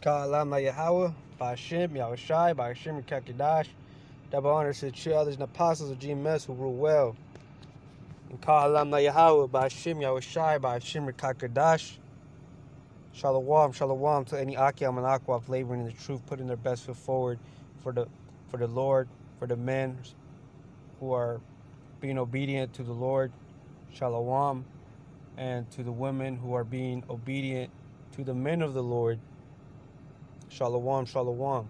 Ka'alam La Yahweh, by Hashem, Yahushai, by Hashem, Kakadash. Double honors to the true elders and apostles of GMS who rule well. And Ka'alam La Yahweh, by Hashem, Yahushai, by Hashem, Kakadash. Shalom, shalom to any Akyam and Akwaf laboring in the truth, putting their best foot forward for the Lord, for the men who are being obedient to the Lord. Shalom. And to the women who are being obedient to the men of the Lord. Shalom, shalom.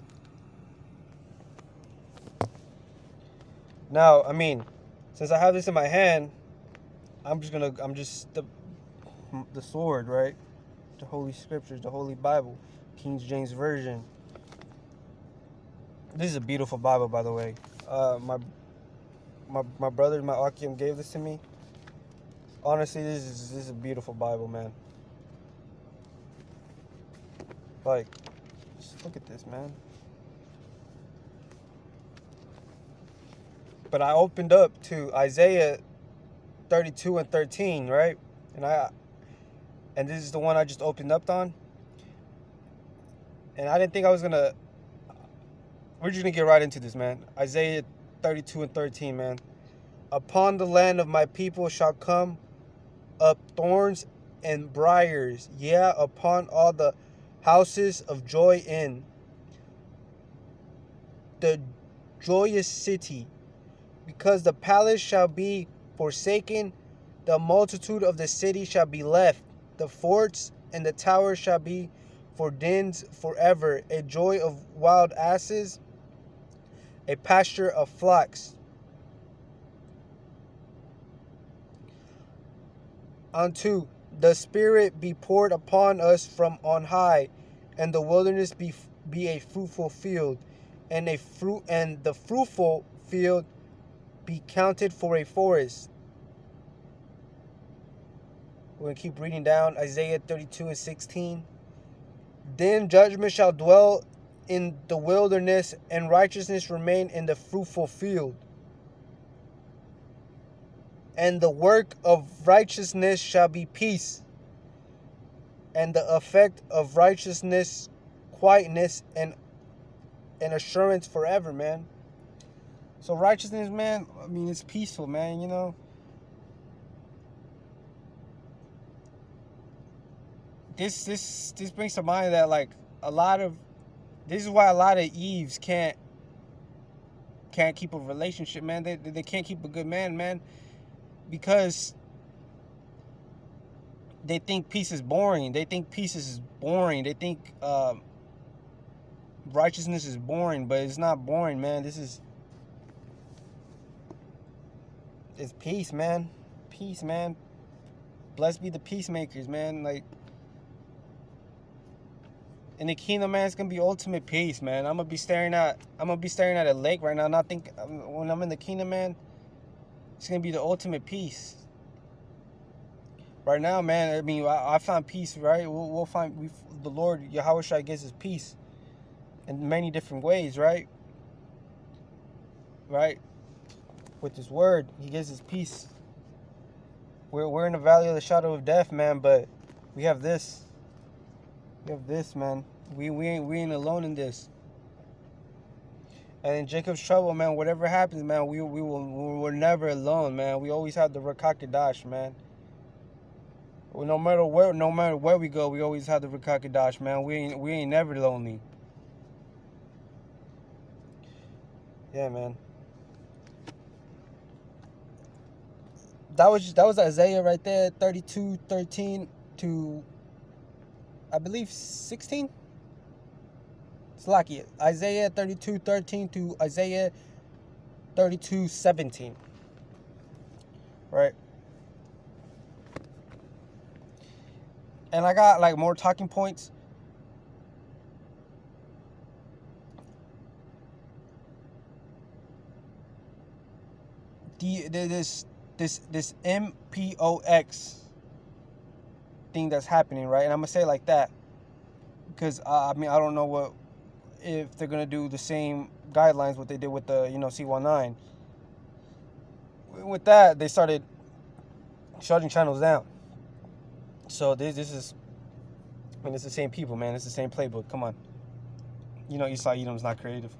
Now, I mean, since I have this in my hand, I'm just the sword, right? The Holy Scriptures, the Holy Bible, King James Version. This is a beautiful Bible, by the way. My brother, my Akim, gave this to me. Honestly, this is a beautiful Bible, man. Like, just look at this, man. But I opened up to Isaiah 32 and 13, right? And this is the one I just opened up on. And I didn't think I was gonna. We're just gonna get right into this, man. Isaiah 32 and 13, man. Upon the land of my people shall come up thorns and briars, yeah, upon all the houses of joy in the joyous city, because the palace shall be forsaken, the multitude of the city shall be left, the forts and the towers shall be for dens forever, a joy of wild asses, a pasture of flocks. Unto the Spirit be poured upon us from on high, and the wilderness be a fruitful field, and the fruitful field be counted for a forest. We're going to keep reading down Isaiah 32 and 16. Then judgment shall dwell in the wilderness, and righteousness remain in the fruitful field. And the work of righteousness shall be peace, and the effect of righteousness, quietness, and assurance forever, man. So righteousness, man, I mean, it's peaceful, man, you know. This brings to mind that, like, this is why a lot of Eves can't keep a relationship, man. They can't keep a good man, because they think peace is boring. They think They think righteousness is boring, but it's not boring, man. It's peace, man. Peace, man. Blessed be the peacemakers, man. Like, in the kingdom, man, it's gonna be ultimate peace, man. I'm gonna be staring at a lake right now. When I'm in the kingdom, man, it's gonna be the ultimate peace. Right now, man, I mean, I found peace, right? We'll find the Lord Yahushua gives us peace in many different ways, right? Right? With His word, He gives us peace. We're in the valley of the shadow of death, man, but we have this. We have this, man. We ain't alone in this. And in Jacob's trouble, man, whatever happens, man, we're never alone, man. We always have the Rakakadash, man. Well, no matter where we go, we always have the Rakakadash, man. We ain't never lonely. Yeah, man. That was Isaiah right there, 32:13 to, I believe, 16. It's lucky. Isaiah 32:13 to Isaiah 32:17. Right? And I got, like, more talking points. This MPOX thing that's happening, right? And I'm gonna say it like that because I mean, I don't know if they're gonna do the same guidelines what they did with the C19. With that, they started shutting channels down. So this is mean, it's the same people, man. It's the same playbook. Come on. You know, Esau Edom's not creative.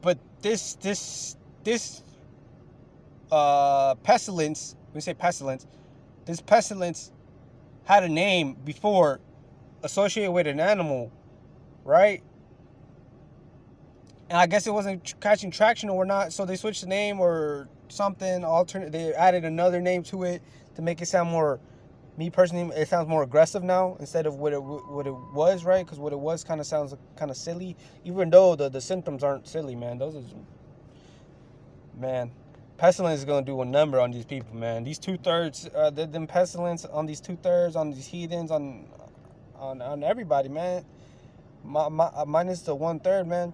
But this pestilence, when we say pestilence, this pestilence had a name before associated with an animal, right? And I guess it wasn't catching traction or not, so they switched the name or something, alternate. They added another name to it to make it sound more, me personally, it sounds more aggressive now instead of what it was, right? Because what it was kind of sounds kind of silly, even though the symptoms aren't silly, man. Those are, man, pestilence is gonna do a number on these people, man. These 2/3, them pestilence on these 2/3, on these heathens, on everybody, man. Minus the 1/3, man.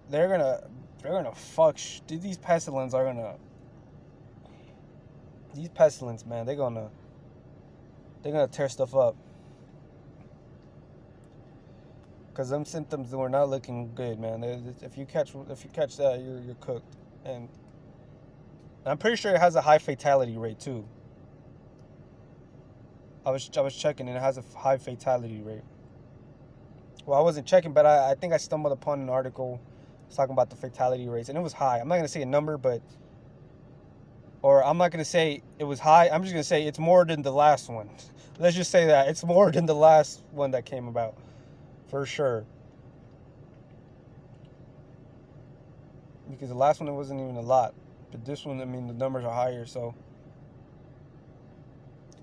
They're gonna fuck. These pestilence are gonna. These pestilence, man, they're gonna tear stuff up. Cause them symptoms were not looking good, man. If you catch that, you're cooked. And I'm pretty sure it has a high fatality rate too. I was checking, and it has a high fatality rate. Well, I wasn't checking, but I think I stumbled upon an article talking about the fatality rates, and it was high. I'm not gonna say a number, or I'm not gonna say it was high. I'm just gonna say it's more than the last one. Let's just say that it's more than the last one that came about, for sure. Because the last one, it wasn't even a lot, but this one, I mean, the numbers are higher. So,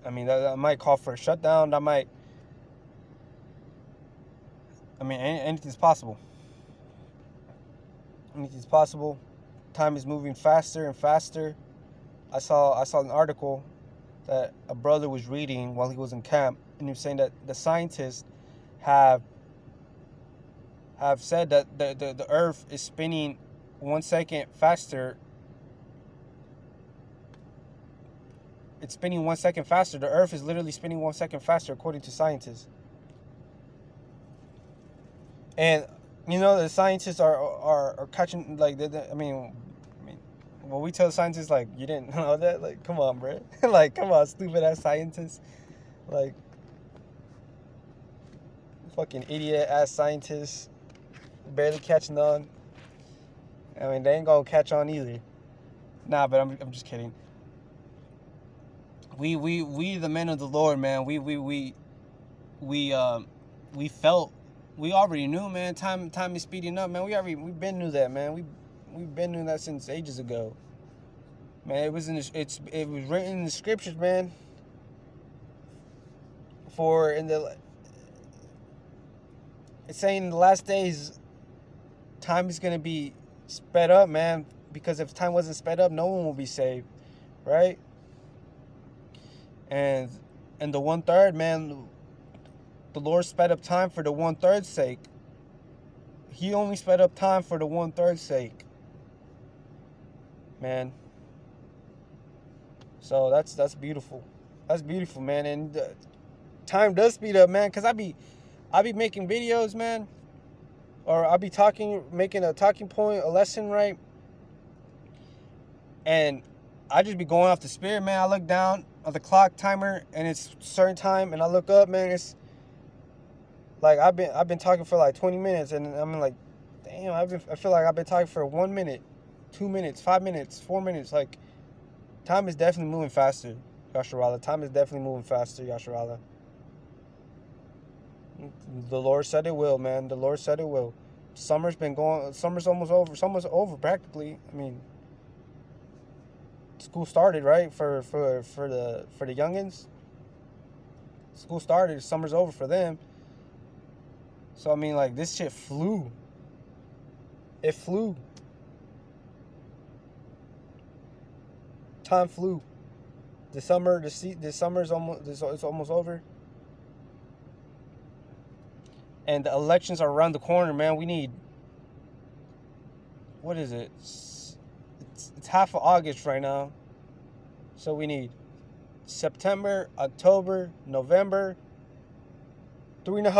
I mean, that might call for a shutdown. That might. I mean, anything's possible. Anything's possible. Time is moving faster and faster. I saw an article that a brother was reading while he was in camp, and he was saying that the scientists have said that the Earth is spinning 1 second faster. It's spinning 1 second faster. The Earth is literally spinning 1 second faster, according to scientists. And you know, the scientists are catching, like, I mean, when we tell scientists, like, you didn't know that, like, come on, bro. Like, come on, stupid ass scientists. Like, fucking idiot ass scientists, barely catching on. I mean, they ain't gonna catch on either. Nah, but I'm just kidding. We the men of the Lord, man. We felt. We already knew, man. Time is speeding up, man. We've been knew that, man. We've been knew that since ages ago. Man, it was written in the scriptures, man. It's saying in the last days, time is gonna be sped up, man. Because if time wasn't sped up, no one will be saved, right? And the 1/3, man. The Lord sped up time for the 1/3 sake. He only sped up time for the 1/3 sake, man. So that's beautiful. That's beautiful, man. And time does speed up, man. Cause I be making videos, man, or I'll be making a talking point, a lesson, right? And I just be going off the spirit, man. I look down at the clock timer, and it's certain time, and I look up, man. It's like I've been talking for like 20 minutes, and I'm like, damn, I feel like I've been talking for 1 minute, 2 minutes, 5 minutes, 4 minutes. Like, time is definitely moving faster, Yasharala. Time is definitely moving faster, Yasharala. The Lord said it will, man. The Lord said it will. Summer's almost over. Summer's over practically. I mean, school started, right? For the youngins. School started. Summer's over for them. So, I mean, like, this shit flew. It flew. Time flew. The summer's almost over. And the elections are around the corner, man. We need, what is it? It's half of August right now. So we need September, October, November, three and a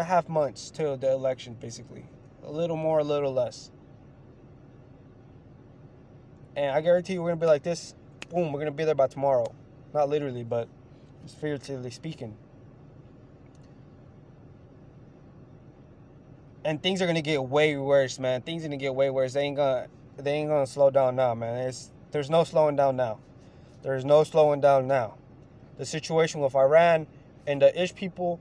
half months till the election, basically. A little more, a little less. And I guarantee you we're going to be like this. Boom, we're going to be there by tomorrow. Not literally, but just figuratively speaking. And things are going to get way worse, man. Things are going to get way worse. They ain't going to slow down now, man. There's no slowing down now. There's no slowing down now. The situation with Iran and the Ish people,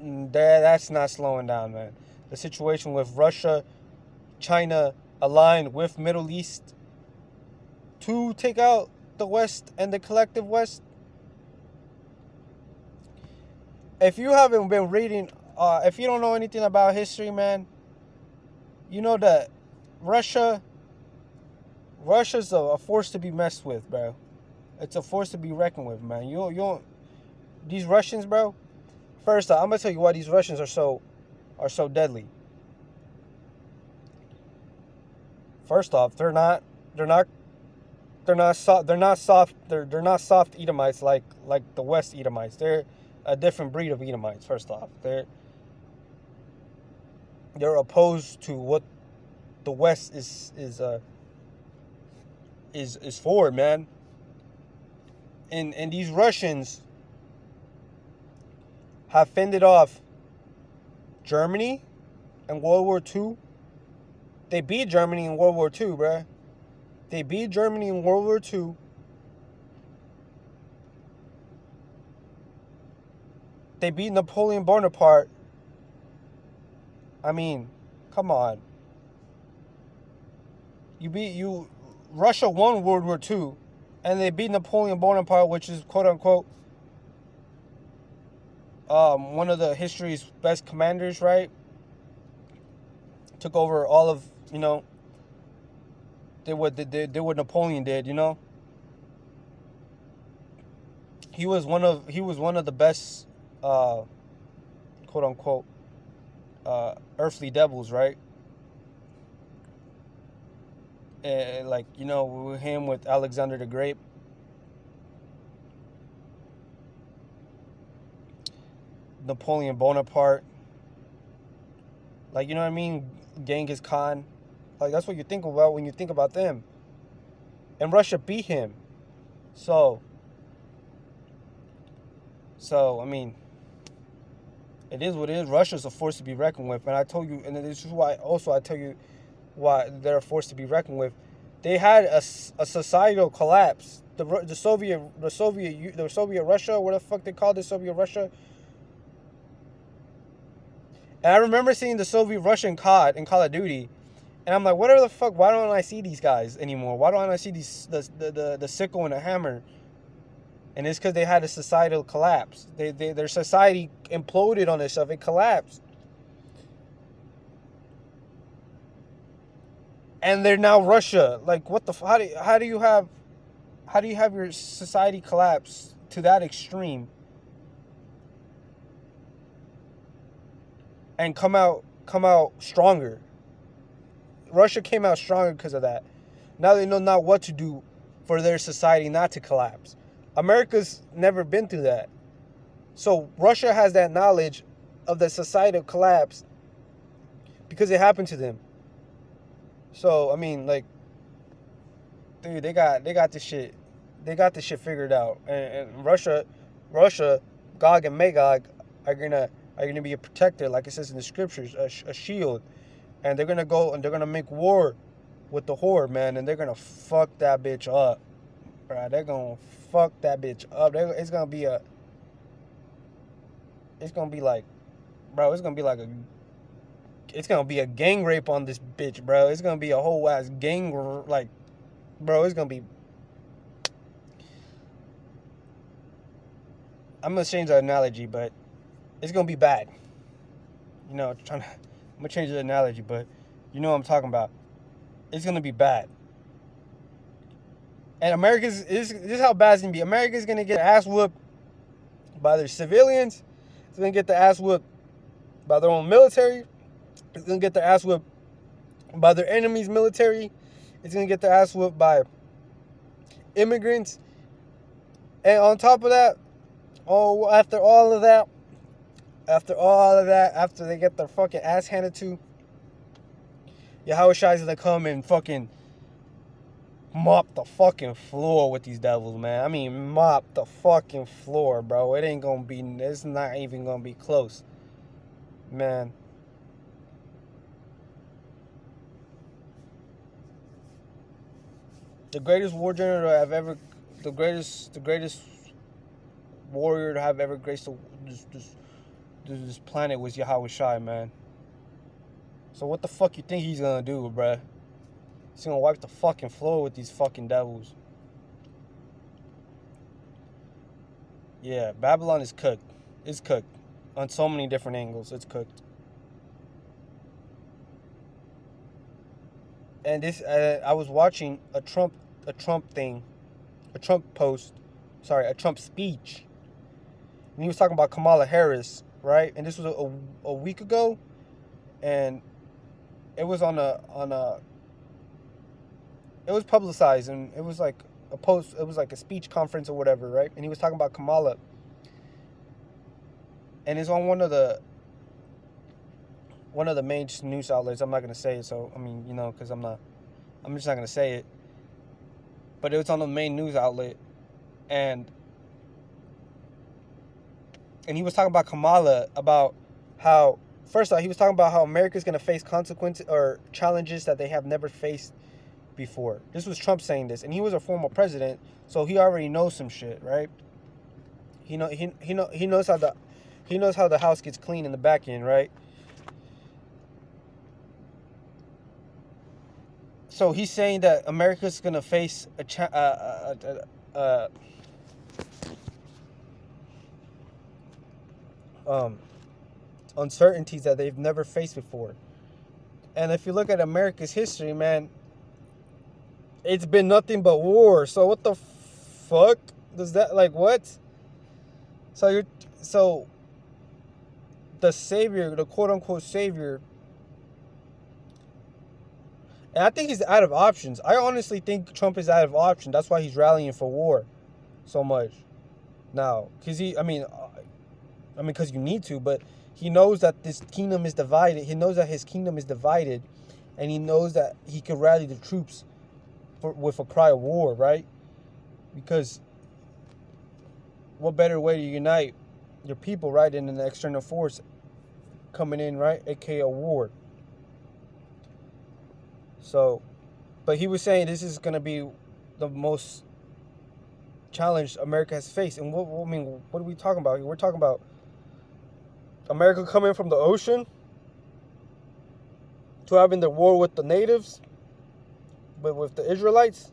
that's not slowing down, man. The situation with Russia, China aligned with Middle East to take out the West and the collective West. If you haven't been reading, if you don't know anything about history, man, you know that Russia's a force to be messed with, bro. It's a force to be reckoned with, man. You don't. These Russians, bro. First off, I'm gonna tell you why these Russians are so deadly. First off, they're not soft Edomites like the West Edomites. They're a different breed of Edomites. First off, they're opposed to what the West is for, man. And these Russians have fended off Germany in World War II. They beat Germany in World War II, bruh. They beat Germany in World War II. They beat Napoleon Bonaparte. I mean, come on. Russia won World War II, and they beat Napoleon Bonaparte, which is quote unquote one of the history's best commanders, right? Took over all of, did what Napoleon did, He was one of the best quote unquote earthly devils, right? And with him, with Alexander the Great. Napoleon Bonaparte. You know what I mean? Genghis Khan. That's what you think about when you think about them. And Russia beat him. So I mean, it is what it is. Russia's a force to be reckoned with. And I told you, and this is why also I tell you why they're a force to be reckoned with. They had a societal collapse. The Soviet Russia, what the fuck they called it, Soviet Russia. And I remember seeing the Soviet Russian COD in Call of Duty, and I'm like, whatever the fuck, why don't I see these guys anymore? Why don't I see the sickle and the hammer? And it's because they had a societal collapse. Their society imploded on itself. It collapsed. And they're now Russia. What the how do you have your society collapse to that extreme and come out stronger? Russia came out stronger because of that. Now they know not what to do for their society not to collapse. America's never been through that. So Russia has that knowledge of the societal collapse because it happened to them. So, I mean, dude, they got this shit. They got this shit figured out. And Russia, Gog and Magog are gonna be a protector, like it says in the scriptures, a shield. And they're gonna go and they're gonna make war with the horde, man, and they're gonna fuck that bitch up. Right? They're gonna fuck that bitch up. It's gonna be a gang rape on this bitch, bro. It's gonna be a whole ass gang, bro. It's gonna be. I'm gonna change the analogy, but it's gonna be bad. I'm gonna change the analogy, but you know what I'm talking about. It's gonna be bad. And this is how bad it's gonna be. America's gonna get ass whooped by their civilians. It's gonna get the ass whooped by their own military. It's gonna get their ass whooped by their enemies' military. It's gonna get their ass whooped by immigrants. And on top of that, after all of that, after they get their fucking ass handed to, Yahweh Shai is gonna come and fucking mop the fucking floor with these devils, man. I mean, mop the fucking floor, bro. It ain't gonna be, it's not even gonna be close, man. The greatest war general I've ever, the greatest warrior to have ever graced this planet was Yahweh Shai, man. So what the fuck you think he's gonna do, bruh? He's gonna wipe the fucking floor with these fucking devils. Yeah, Babylon is cooked. It's cooked. On so many different angles, it's cooked. And this, I was watching a Trump thing, a Trump post, sorry, a Trump speech. And he was talking about Kamala Harris, right? And this was a week ago. And it was it was publicized, and it was like a post, it was like a speech conference or whatever, right? And he was talking about Kamala. And it's on one of the main news outlets. I'm not going to say it, so, I mean, you know, because I'm just not going to say it. But it was on the main news outlet. And he was talking about Kamala, about how, first off, he was talking about how America's going to face consequences or challenges that they have never faced before. This was Trump saying this, and he was a former president, so he already knows some shit, right? He knows how the house gets clean in the back end, right? So he's saying that America's going to face uncertainties that they've never faced before. And if you look at America's history, man, it's been nothing but war. So what the fuck does that, like, what? So the savior, the quote unquote savior, and I think he's out of options. I honestly think Trump is out of options. That's why he's rallying for war so much now. Because because you need to, but he knows that this kingdom is divided. He knows that his kingdom is divided, and he knows that he can rally the troops with a cry of war, right? Because what better way to unite your people, right, than an external force coming in, right, aka a war. So, but he was saying this is going to be the most challenge America has faced. And what are we talking about here? We're talking about America coming from the ocean to having the war with the natives, but with the Israelites,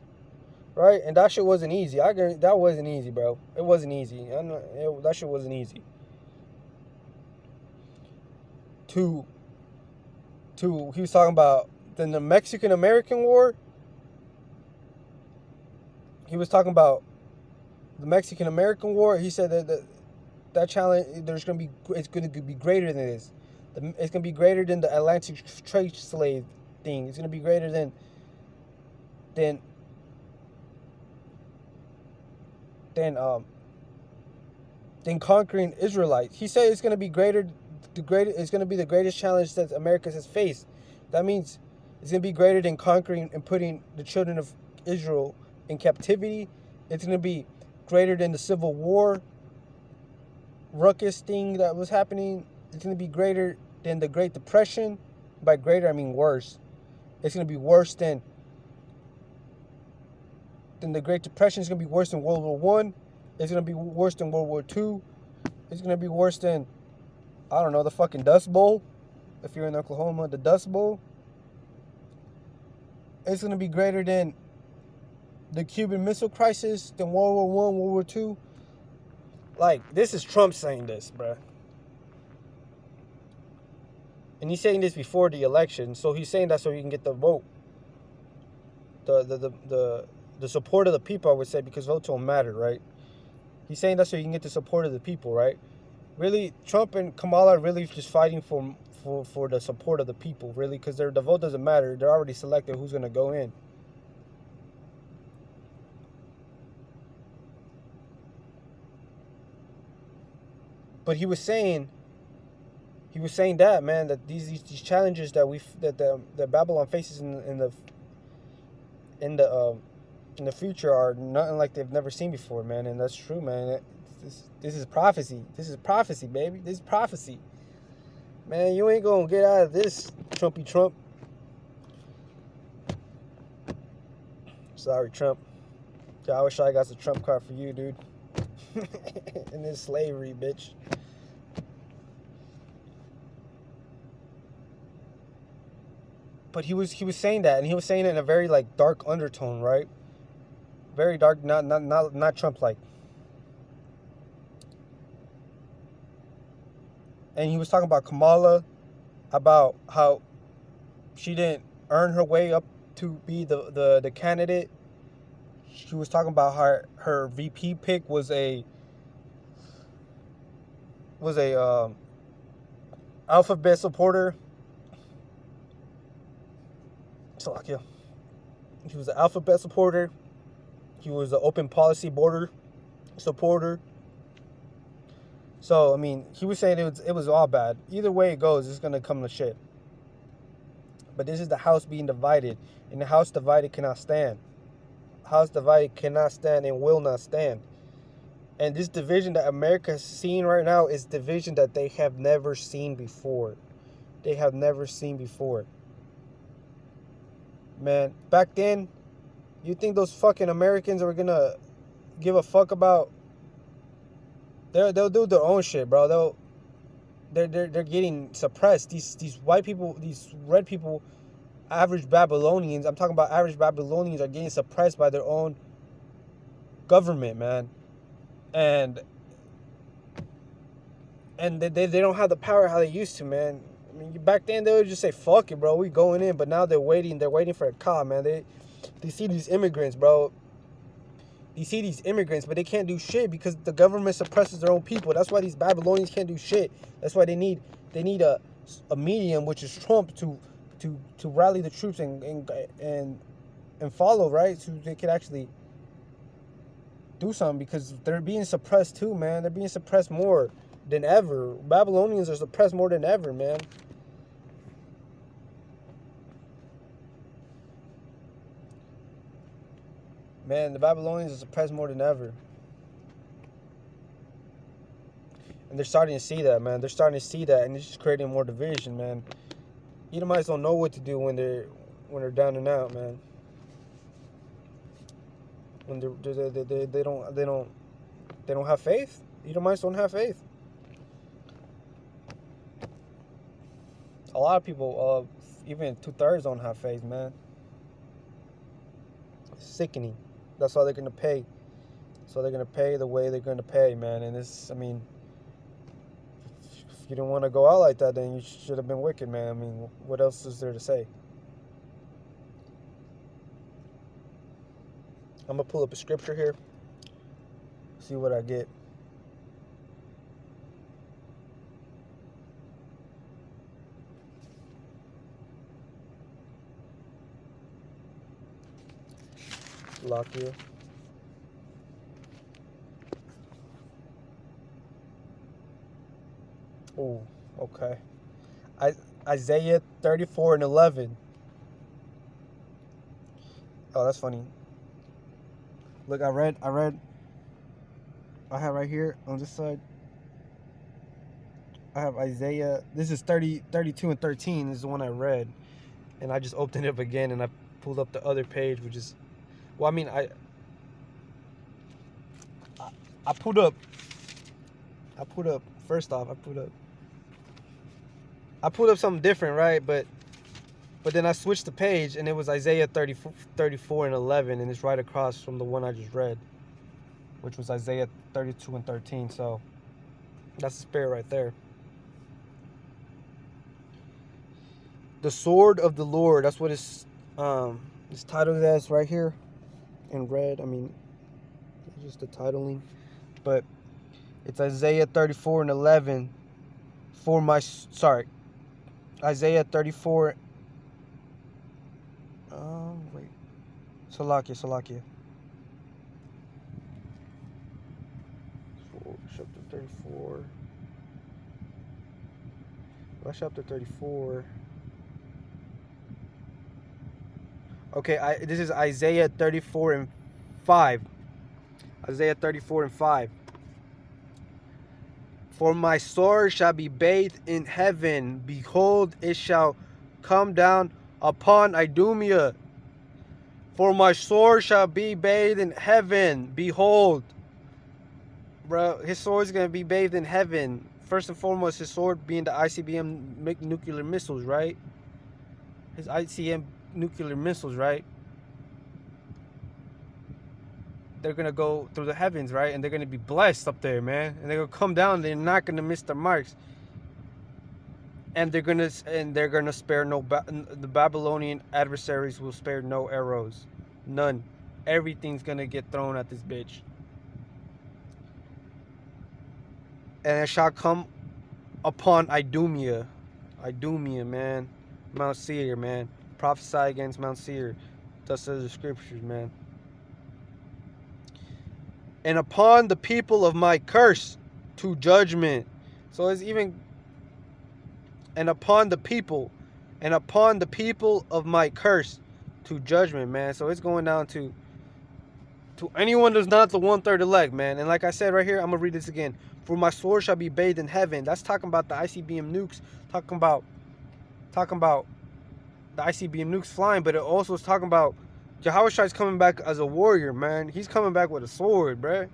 right? And that shit wasn't easy. I agree, that wasn't easy, bro. It wasn't easy. That shit wasn't easy. He was talking about then the Mexican-American War. He was talking about the Mexican-American War. He said that challenge, it's going to be greater than this. It's going to be greater than the Atlantic trade slave thing. It's going to be greater than conquering Israelites. He said it's going to be it's going to be the greatest challenge that America has faced. That means it's going to be greater than conquering and putting the children of Israel in captivity. It's going to be greater than the Civil War ruckus thing that was happening. It's going to be greater than the Great Depression. By greater, I mean worse. It's going to be worse than the Great Depression. It's going to be worse than World War One. It's going to be worse than World War Two. It's going to be worse than, I don't know, the fucking Dust Bowl. If you're in Oklahoma, the Dust Bowl. It's going to be greater than the Cuban Missile Crisis, than World War One, World War Two. Like, this is Trump saying this, bruh. And he's saying this before the election, so he's saying that so he can get the vote. The support of the people, I would say, because votes don't matter, right? He's saying that so he can get the support of the people, right? Really, Trump and Kamala are really just fighting for the support of the people, really, because the vote doesn't matter. They're already selected who's going to go in. But he was saying that, man, that these challenges that Babylon faces in the in the future are nothing like they've never seen before, man. And that's true, man. This is prophecy. This is prophecy, baby. This is prophecy. Man, you ain't gonna get out of this, Trumpy Trump. Sorry, Trump. I wish I got the Trump card for you, dude. And this slavery, bitch. But he was saying that, and he was saying it in a very like dark undertone, right? Very dark, not Trump like. And he was talking about Kamala, about how she didn't earn her way up to be the candidate. She was talking about her VP pick was a alphabet supporter. Slovakia. He was an alphabet supporter. He was an open policy border supporter. So I mean, he was saying it was all bad. Either way it goes, it's gonna come to shit. But this is the house being divided, and the house divided cannot stand. House divided cannot stand and will not stand. And this division that America is seeing right now is division that they have never seen before. They have never seen before. Man, back then, you think those fucking Americans are gonna give a fuck about? They'll do their own shit, bro. They're getting suppressed. These white people, these red people, average Babylonians. I'm talking about average Babylonians are getting suppressed by their own government, man. And they don't have the power how they used to, man. I mean, back then they would just say, "Fuck it, bro, we going in." But now they're waiting. They're waiting for a call, man. They see these immigrants, bro. They see these immigrants, but they can't do shit because the government suppresses their own people. That's why these Babylonians can't do shit. That's why they need a medium, which is Trump, to rally the troops and follow, right? So they could actually do something, because they're being suppressed too, man. They're being suppressed more than ever. Babylonians are suppressed more than ever, man. Man, the Babylonians are suppressed more than ever. And they're starting to see that, man. They're starting to see that, and it's just creating more division, man. Edomites don't know what to do when they're down and out, man. When they don't have faith. Edomites don't have faith. A lot of people, even 2/3, don't have faith, man. It's sickening. That's why they're gonna pay. So they're gonna pay the way they're gonna pay, man. And this, I mean, if you didn't want to go out like that, then you should have been wicked, man. I mean, what else is there to say? I'm gonna pull up a scripture here. See what I get. Lock you. Oh, okay. Isaiah 34:11. Oh, that's funny. Look, I have right here on this side. I have Isaiah. This is 32 and 13. This is the one I read. And I just opened it up again and I pulled up the other page, which is, well, I mean, I pulled up, first off, I pulled up something different, right? But then I switched the page and it was Isaiah 34 and 11, and it's right across from the one I just read, which was Isaiah 32 and 13. So that's the spirit right there. The sword of the Lord. That's what it's titled as right here in red. I mean, just the titling, but it's Isaiah 34 and 11. Isaiah 34. Wait. Salakia. Chapter 34. Well, chapter 34. Okay, this is Isaiah 34 and 5. Isaiah 34 and 5. For my sword shall be bathed in heaven. Behold, it shall come down upon Idumea. For my sword shall be bathed in heaven. Behold. Bro, his sword's going to be bathed in heaven. First and foremost, his sword being the ICBM nuclear missiles, right? His ICBM nuclear missiles, right? They're going to go through the heavens, right? And they're going to be blessed up there, man. And they're going to come down. They're not going to miss their marks. And they're going to spare no, the Babylonian adversaries will spare no arrows. None. Everything's going to get thrown at this bitch. And it shall come upon Idumea. Idumea, man. Mount Seir, man. Prophesy against Mount Seir. Thus says the scriptures, man. And upon the people of my curse to judgment. So it's even... And upon the people of my curse to judgment, man. So it's going down to anyone that's not the 1/3 elect, man. And like I said right here, I'm going to read this again. For my sword shall be bathed in heaven. That's talking about the ICBM nukes. Talking about the ICBM nukes flying. But it also is talking about Yahushua is coming back as a warrior, man. He's coming back with a sword, bruh.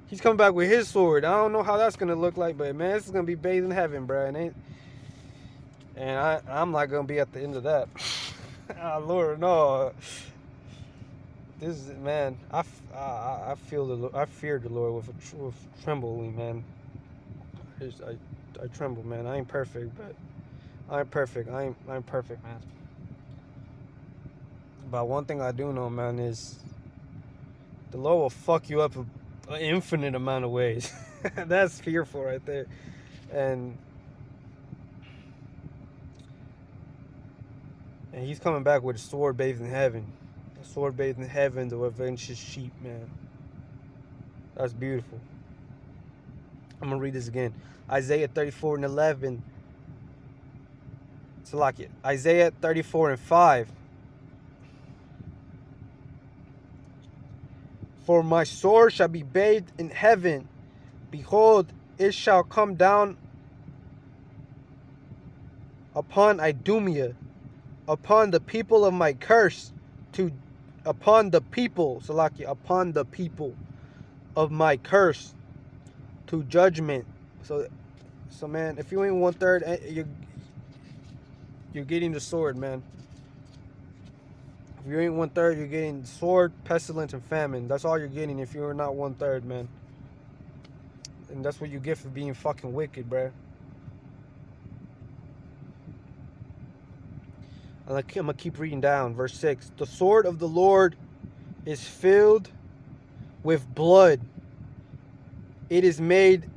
He's coming back with his sword. I don't know how that's going to look like, but, man, this is going to be bathed in heaven, bruh. And I'm not going to be at the end of that. Oh, Lord, no. This is, man, I fear the Lord with trembling, man. I tremble, man. I ain't perfect, but I'm perfect. I'm perfect, man. But one thing I do know, man, is the Lord will fuck you up an infinite amount of ways. That's fearful right there. And he's coming back with a sword bathed in heaven. A sword bathed in heaven to avenge his sheep, man. That's beautiful. I'm going to read this again. Isaiah 34 and 11. Salakia. Isaiah 34 and 5. For my sword shall be bathed in heaven. Behold, it shall come down upon Idumea, upon the people of my curse, upon the people of my curse, to judgment. So man, if you ain't 1/3, you're getting the sword, man. If you ain't 1/3, you're getting sword, pestilence, and famine. That's all you're getting if you're not 1/3, man. And that's what you get for being fucking wicked, bruh. I'm going to keep reading down. Verse 6. The sword of the Lord is filled with blood. It is made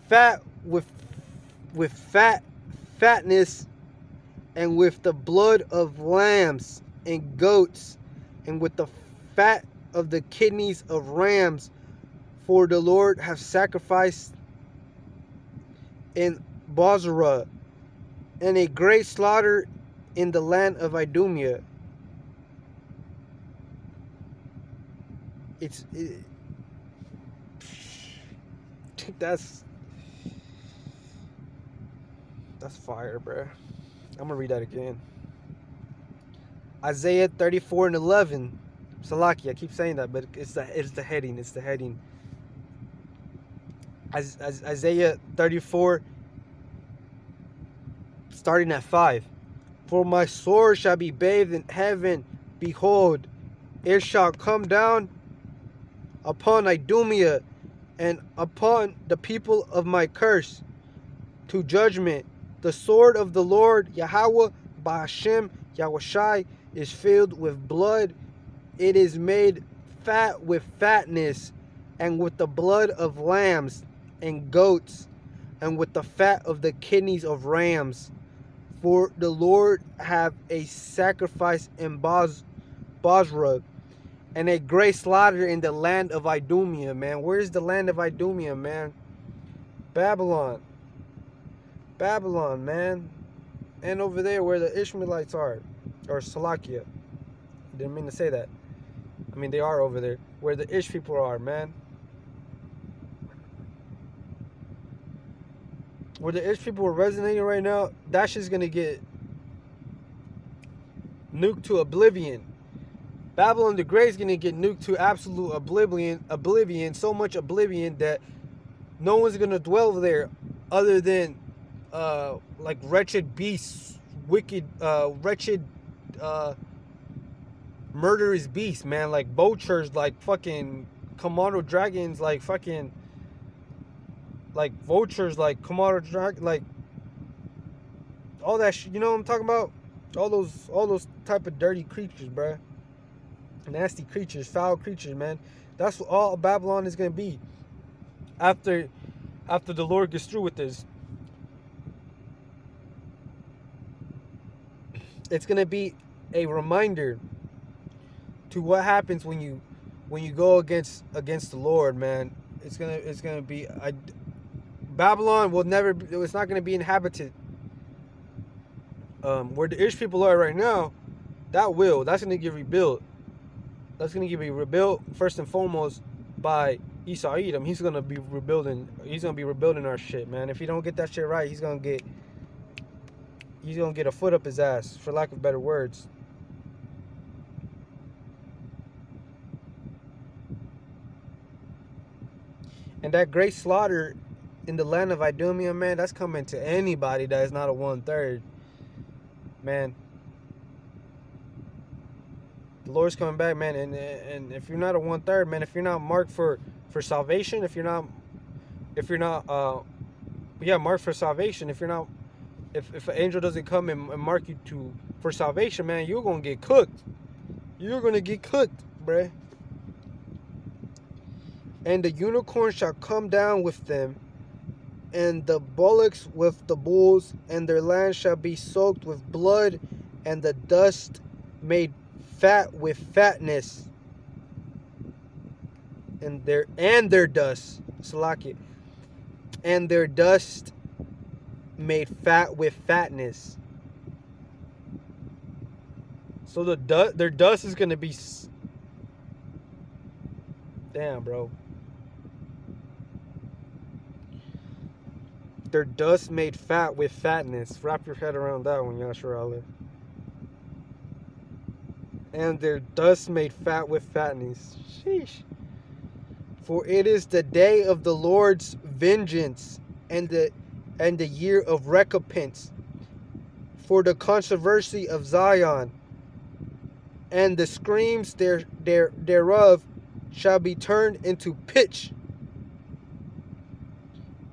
fat with fatness, and with the blood of lambs and goats, and with the fat of the kidneys of rams. For the Lord hath sacrificed in Bozrah, and a great slaughter in the land of Idumea. That's fire, bruh. I'm gonna read that again. Isaiah 34 and 11. Salaki, I keep saying that, but it's the heading. It's the heading. Isaiah 34, starting at 5. For my sword shall be bathed in heaven. Behold, it shall come down upon Idumea and upon the people of my curse to judgment. The sword of the Lord Yahweh Ba'ashem Yahushai is filled with blood. It is made fat with fatness, and with the blood of lambs and goats, and with the fat of the kidneys of rams. For the Lord have a sacrifice in Bozrah, and a great slaughter in the land of Idumea, man. Where's the land of Idumea, man? Babylon. Babylon, man. And over there where the Ishmaelites are. Or Salakia. Didn't mean to say that. I mean, they are over there, where the Ish people are, man. Where the Ish people are resonating right now, that shit's gonna get nuked to oblivion. Babylon the Great is gonna get nuked to absolute oblivion, so much oblivion that no one's gonna dwell there other than like wretched beasts, wicked, wretched, murderous beasts, man. Like vultures, like fucking Komodo dragons, like fucking, like vultures, like Komodo dragon, like all that shit. You know what I'm talking about? All those type of dirty creatures, bruh. Nasty creatures, foul creatures, man. That's what all Babylon is gonna be after the Lord gets through with this. It's gonna be a reminder to what happens when you go against the Lord, man. It's gonna be Babylon will never. It's not gonna be inhabited. Where the Ish people are right now, that's gonna get rebuilt. That's gonna get rebuilt first and foremost by Esau Edom. He's gonna be rebuilding our shit, man. If he don't get that shit right, he's gonna get a foot up his ass, for lack of better words. And that great slaughter in the land of Idumea, man, that's coming to anybody that is not a 1/3. Man, the Lord's coming back, man, and if you're not a 1/3, man, if you're not marked for salvation, if you're not marked for salvation, if an angel doesn't come and mark you for salvation, man, you're gonna get cooked. You're gonna get cooked, bruh. And the unicorn shall come down with them, and the bullocks with the bulls, and their land shall be soaked with blood, and the dust made fat with fatness. And their dust, Salaki, and their dust made fat with fatness. So their dust is gonna be, damn, bro. Their dust made fat with fatness. Wrap your head around that one, Yashar Ali. And their dust made fat with fatness. Sheesh. For it is the day of the Lord's vengeance, and the year of recompense, for the controversy of Zion, and the screams thereof shall be turned into pitch,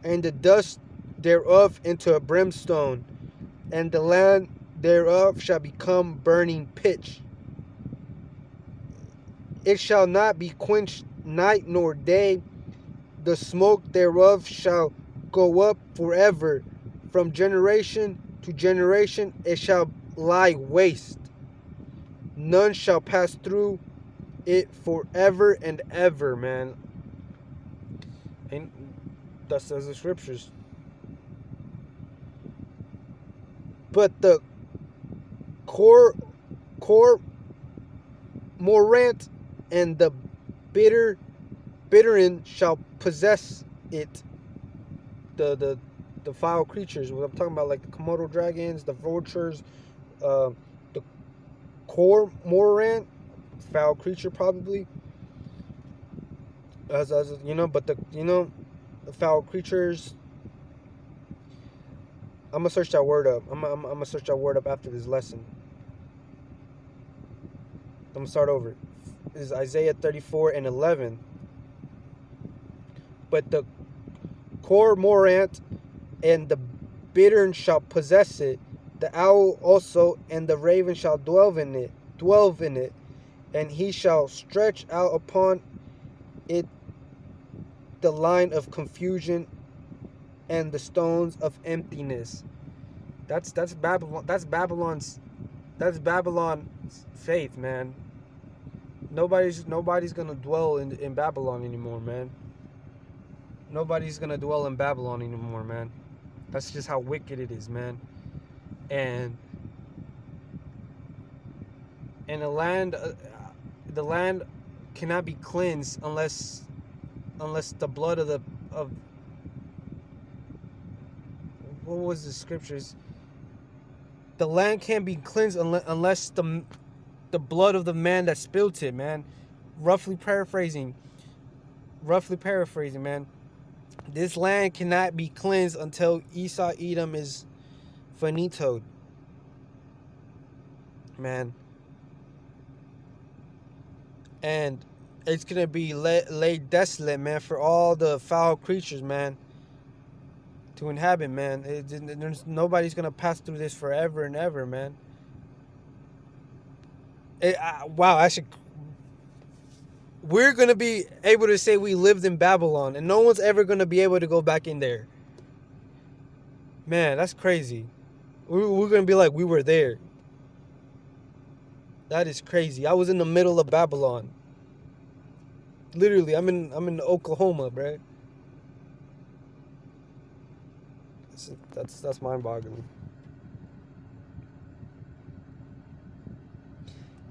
and the dust thereof into a brimstone, and the land thereof shall become burning pitch. It shall not be quenched night nor day. The smoke thereof shall go up forever. From generation to generation it shall lie waste. None shall pass through it forever and ever, man. And that says the scriptures. But the cormorant and the bitterin shall possess it. The foul creatures. What I'm talking about, like the Komodo dragons, the vultures, the cormorant, foul creature probably. As you know, but the foul creatures. I'm gonna search that word up. I'm gonna search that word up after this lesson. I'm gonna start over. This is Isaiah 34:11. But the cormorant and the bittern shall possess it. The owl also and the raven shall dwell in it, and he shall stretch out upon it the line of confusion and the stones of emptiness. That's Babylon. That's Babylon's faith, man. Nobody's gonna dwell in Babylon anymore, man. Nobody's gonna dwell in Babylon anymore, man. That's just how wicked it is, man. And the land cannot be cleansed unless the blood of what was the scriptures? The land can't be cleansed unless the blood of the man that spilled it, man. Roughly paraphrasing, man. This land cannot be cleansed until Esau Edom is finitoed, man. And it's gonna be laid desolate, man, for all the foul creatures, man, to inhabit, man. Nobody's gonna pass through this forever and ever, man. Wow, we're gonna be able to say we lived in Babylon, and no one's ever gonna be able to go back in there. Man, that's crazy. We're gonna be like, we were there. That is crazy. I was in the middle of Babylon. Literally, I'm in Oklahoma, bro. That's mind-boggling.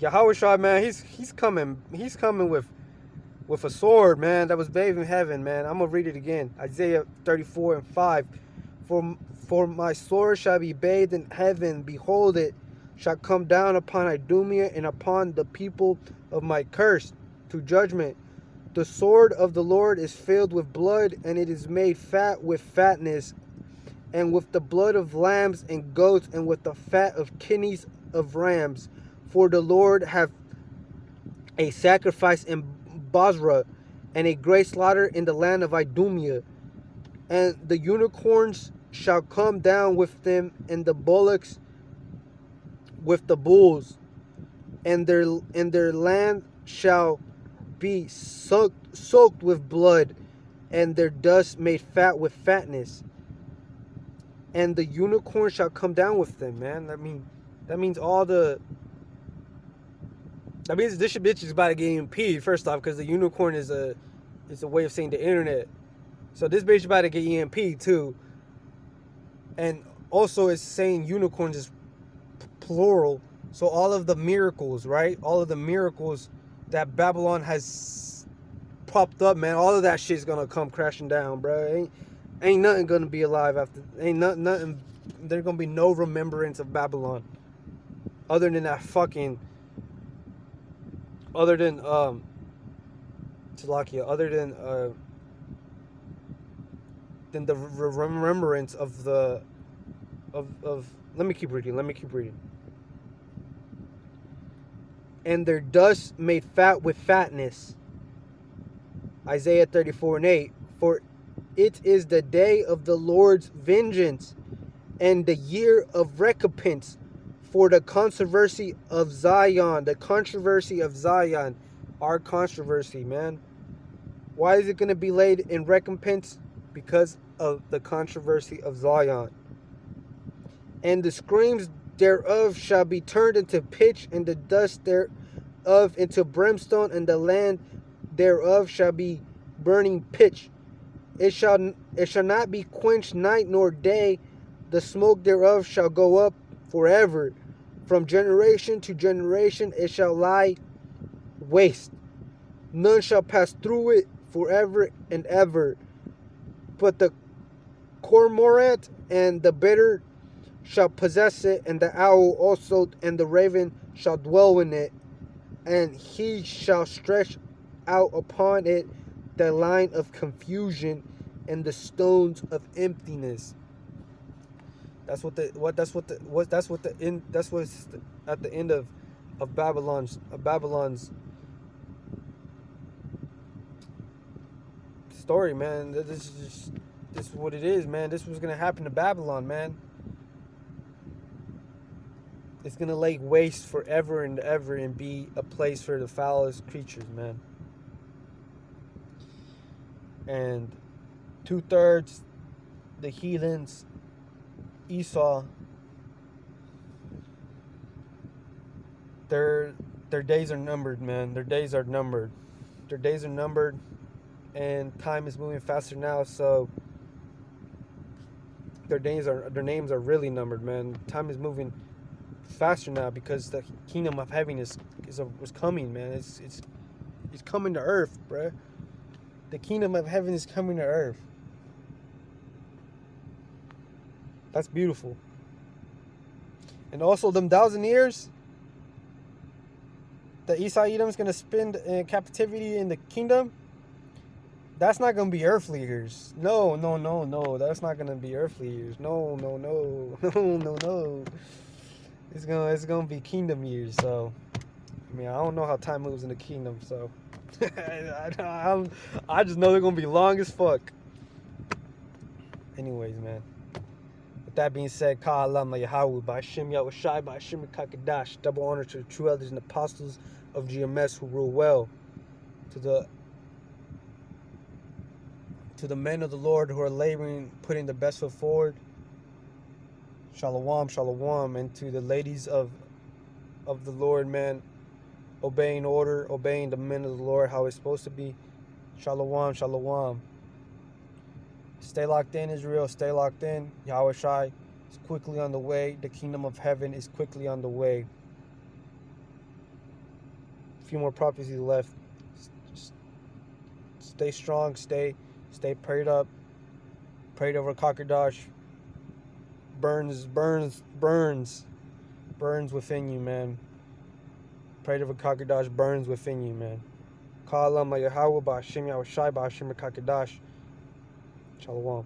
Yahweh, man, he's coming with a sword, man, that was bathed in heaven, man. I'm gonna read it again. Isaiah 34:5. For my sword shall be bathed in heaven. Behold, it shall come down upon Idumea and upon the people of my curse to judgment. The sword of the Lord is filled with blood, and it is made fat with fatness, and with the blood of lambs and goats, and with the fat of kidneys of rams. For the Lord hath a sacrifice in Bozrah, and a great slaughter in the land of Idumea. And the unicorns shall come down with them, and the bullocks with the bulls, and their land shall be soaked with blood, and their dust made fat with fatness. And the unicorn shall come down with them, man. That means this bitch is about to get EMP'd, first off, because the unicorn is a way of saying the internet. So this bitch is about to get EMP'd too. And also it's saying unicorns is plural. So all of the miracles, right? All of the miracles that Babylon has propped up, man, all of that shit's gonna come crashing down, bro. Ain't nothing gonna be alive after. Ain't nothing. There's gonna be no remembrance of Babylon, other than that fucking. Other than Talakia, other than the remembrance of the of. Let me keep reading. And their dust made fat with fatness. Isaiah 34:8. For it is the day of the Lord's vengeance, and the year of recompense for the controversy of Zion. The controversy of Zion. Our controversy, man. Why is it going to be laid in recompense? Because of the controversy of Zion. And the screams thereof shall be turned into pitch, and the dust thereof into brimstone, and the land thereof shall be burning pitch. It shall not be quenched night nor day. The smoke thereof shall go up forever. From generation to generation it shall lie waste. None shall pass through it forever and ever. But the cormorant and the bitter shall possess it, and the owl also, and the raven shall dwell in it, and he shall stretch out upon it the line of confusion and the stones of emptiness. That's what's at the end of Babylon's story, man. This is what it is, man. This was gonna happen to Babylon, man. It's gonna lay waste forever and ever and be a place for the foulest creatures, man. And 2/3 the heathens, Esau, their days are numbered, man. Their days are numbered, and time is moving faster now. So their names are really numbered, man. Time is moving faster now because the kingdom of heaven is coming, man. It's is coming to earth, bruh. The kingdom of heaven is coming to earth. That's beautiful. And also, them 1,000 years that Esau Edom's going to spend in captivity in the kingdom, that's not going to be earthly years. No. That's not going to be earthly years. No. It's gonna be kingdom years. So, I mean, I don't know how time moves in the kingdom. So, I just know they're going to be long as fuck. Anyways, man. With that being said, Ka'alam Yahweh, by Hashem Yahushai, by Hashem Kakadash, double honor to the true elders and apostles of GMS who rule well, to the men of the Lord who are laboring, putting their best foot forward. Shalom, shalom, and to the ladies of the Lord, man, obeying order, obeying the men of the Lord how it's supposed to be. Shalom, shalom. Stay locked in, Israel. Stay locked in. Yahweh Shai is quickly on the way. The kingdom of heaven is quickly on the way. A few more prophecies left. Stay strong. Stay prayed up. Prayed over Kakardash. Burns within you, man. Prayed over Kakardash burns within you, man. Ka'alam Yahweh, Ba'ashem Yahushai, Ba'ashem Kakardash. Shalom.